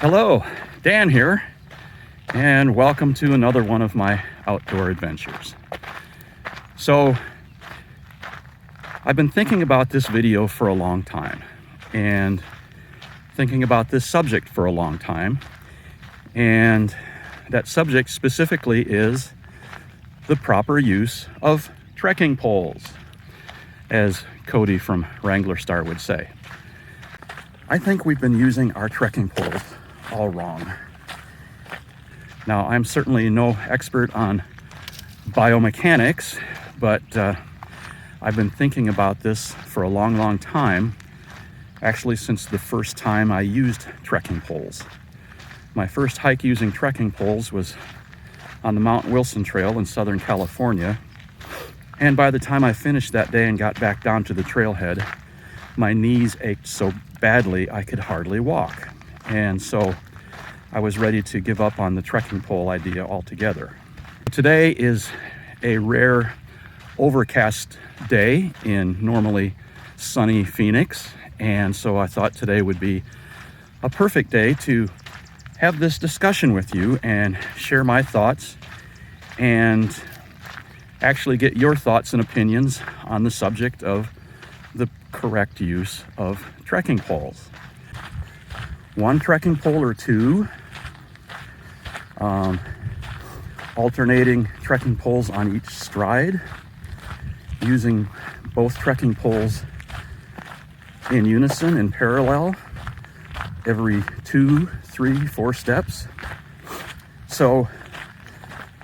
Hello, Dan here, and welcome to another one of my outdoor adventures. So, I've been thinking about this video for a long time, and thinking about this subject for a long time, and that subject specifically is the proper use of trekking poles, as Cody from Wrangler Star would say. I think we've been using our trekking poles all wrong. Now, I'm certainly no expert on biomechanics, but I've been thinking about this for a long time, actually since the first time I used trekking poles. My first hike using trekking poles was on the Mount Wilson Trail in Southern California, and by the time I finished that day and got back down to the trailhead, my knees ached so badly I could hardly walk. And so I was ready to give up on the trekking pole idea altogether. Today is a rare overcast day in normally sunny Phoenix, and so I thought today would be a perfect day to have this discussion with you and share my thoughts and actually get your thoughts and opinions on the subject of the correct use of trekking poles. One trekking pole or two, alternating trekking poles on each stride, using both trekking poles in unison, in parallel, every 2, 3, 4 steps. So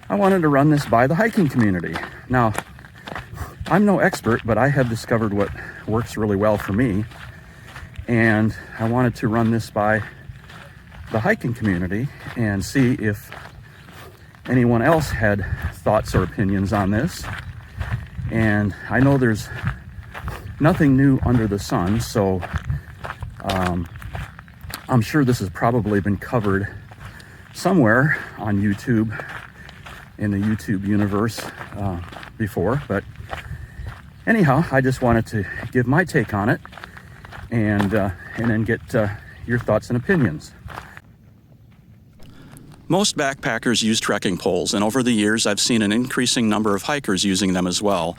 I wanted to run this by the hiking community. Now, I'm no expert, but I have discovered what works really well for me, and I wanted to run this by the hiking community and see if anyone else had thoughts or opinions on this. And I know there's nothing new under the sun, so I'm sure this has probably been covered somewhere on YouTube, in the YouTube universe before. But anyhow, I just wanted to give my take on it and then get your thoughts and opinions. Most backpackers use trekking poles, and over the years I've seen an increasing number of hikers using them as well,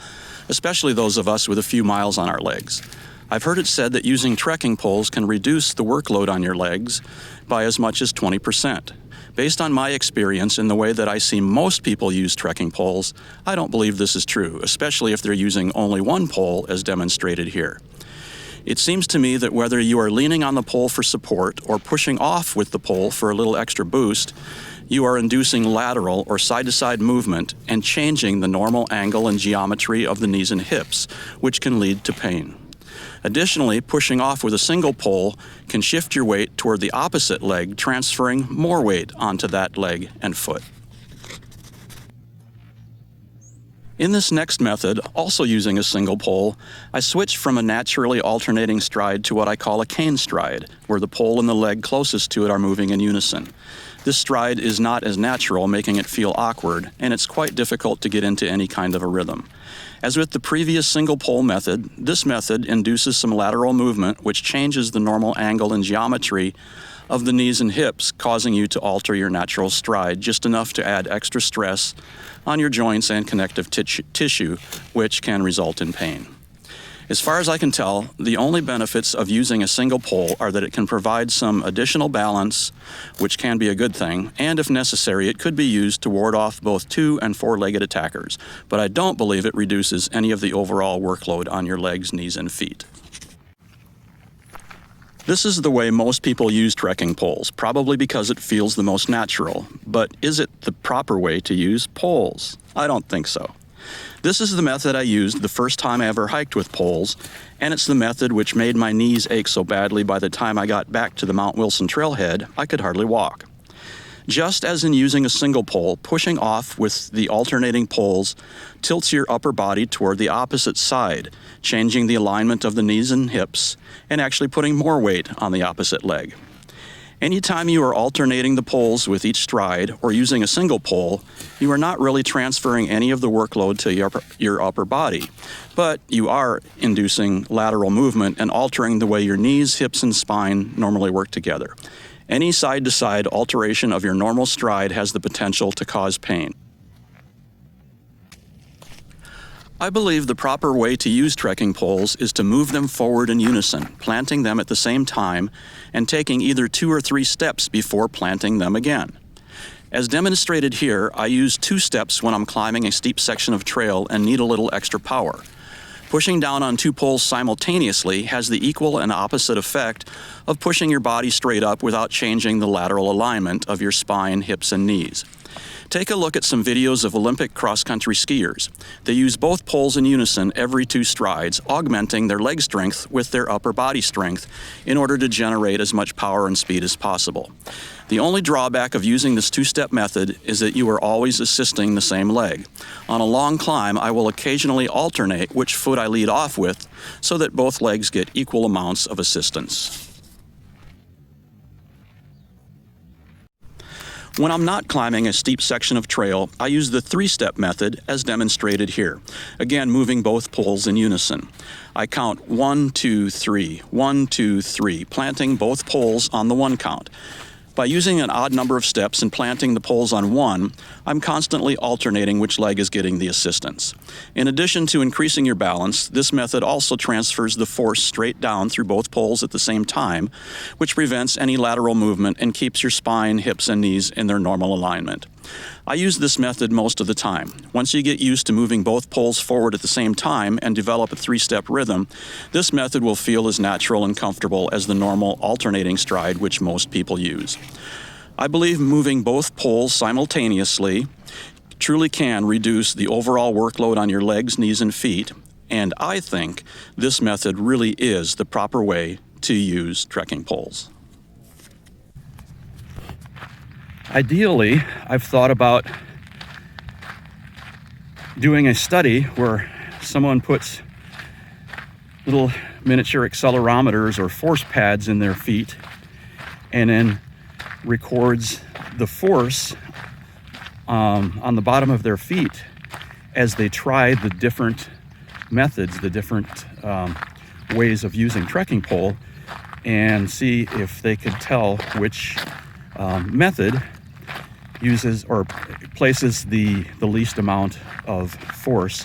especially those of us with a few miles on our legs. I've heard it said that using trekking poles can reduce the workload on your legs by as much as 20%. Based on my experience and the way that I see most people use trekking poles, I don't believe this is true, especially if they're using only one pole as demonstrated here. It seems to me that whether you are leaning on the pole for support or pushing off with the pole for a little extra boost, you are inducing lateral or side-to-side movement and changing the normal angle and geometry of the knees and hips, which can lead to pain. Additionally, pushing off with a single pole can shift your weight toward the opposite leg, transferring more weight onto that leg and foot. In this next method, also using a single pole, I switched from a naturally alternating stride to what I call a cane stride, where the pole and the leg closest to it are moving in unison. This stride is not as natural, making it feel awkward, and it's quite difficult to get into any kind of a rhythm. As with the previous single pole method, this method induces some lateral movement which changes the normal angle and geometry of the knees and hips, causing you to alter your natural stride just enough to add extra stress on your joints and connective tissue, which can result in pain. As far as I can tell, the only benefits of using a single pole are that it can provide some additional balance, which can be a good thing, and if necessary, it could be used to ward off both 2- and 4-legged attackers, but I don't believe it reduces any of the overall workload on your legs, knees, and feet. This is the way most people use trekking poles, probably because it feels the most natural. But is it the proper way to use poles? I don't think so. This is the method I used the first time I ever hiked with poles, and it's the method which made my knees ache so badly by the time I got back to the Mount Wilson trailhead, I could hardly walk. Just as in using a single pole, pushing off with the alternating poles tilts your upper body toward the opposite side, changing the alignment of the knees and hips, and actually putting more weight on the opposite leg. Anytime you are alternating the poles with each stride or using a single pole, you are not really transferring any of the workload to your upper body, but you are inducing lateral movement and altering the way your knees, hips, and spine normally work together. Any side-to-side alteration of your normal stride has the potential to cause pain. I believe the proper way to use trekking poles is to move them forward in unison, planting them at the same time, and taking either 2 or 3 steps before planting them again. As demonstrated here, I use 2 steps when I'm climbing a steep section of trail and need a little extra power. Pushing down on 2 poles simultaneously has the equal and opposite effect of pushing your body straight up without changing the lateral alignment of your spine, hips, and knees. Take a look at some videos of Olympic cross-country skiers. They use both poles in unison every 2 strides, augmenting their leg strength with their upper body strength in order to generate as much power and speed as possible. The only drawback of using this 2-step method is that you are always assisting the same leg. On a long climb, I will occasionally alternate which foot I lead off with so that both legs get equal amounts of assistance. When I'm not climbing a steep section of trail, I use the 3-step method as demonstrated here, again moving both poles in unison. I count 1, 2, 3, 1, 2, 3, planting both poles on the 1 count. By using an odd number of steps and planting the poles on 1, I'm constantly alternating which leg is getting the assistance. In addition to increasing your balance, this method also transfers the force straight down through both poles at the same time, which prevents any lateral movement and keeps your spine, hips, and knees in their normal alignment. I use this method most of the time. Once you get used to moving both poles forward at the same time and develop a 3-step rhythm, this method will feel as natural and comfortable as the normal alternating stride which most people use. I believe moving both poles simultaneously truly can reduce the overall workload on your legs, knees, and feet, and I think this method really is the proper way to use trekking poles. Ideally, I've thought about doing a study where someone puts little miniature accelerometers or force pads in their feet and then records the force on the bottom of their feet as they try the different methods, the different ways of using trekking pole, and see if they could tell which method uses or places the least amount of force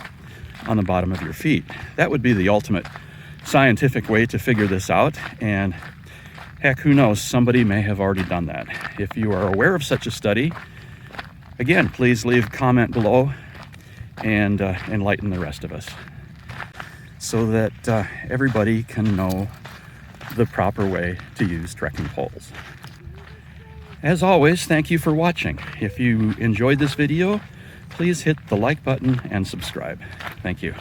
on the bottom of your feet. That would be the ultimate scientific way to figure this out, and heck, who knows, somebody may have already done that. If you are aware of such a study, again, please leave a comment below and enlighten the rest of us so that everybody can know the proper way to use trekking poles. As always, thank you for watching. If you enjoyed this video, please hit the like button and subscribe. Thank you.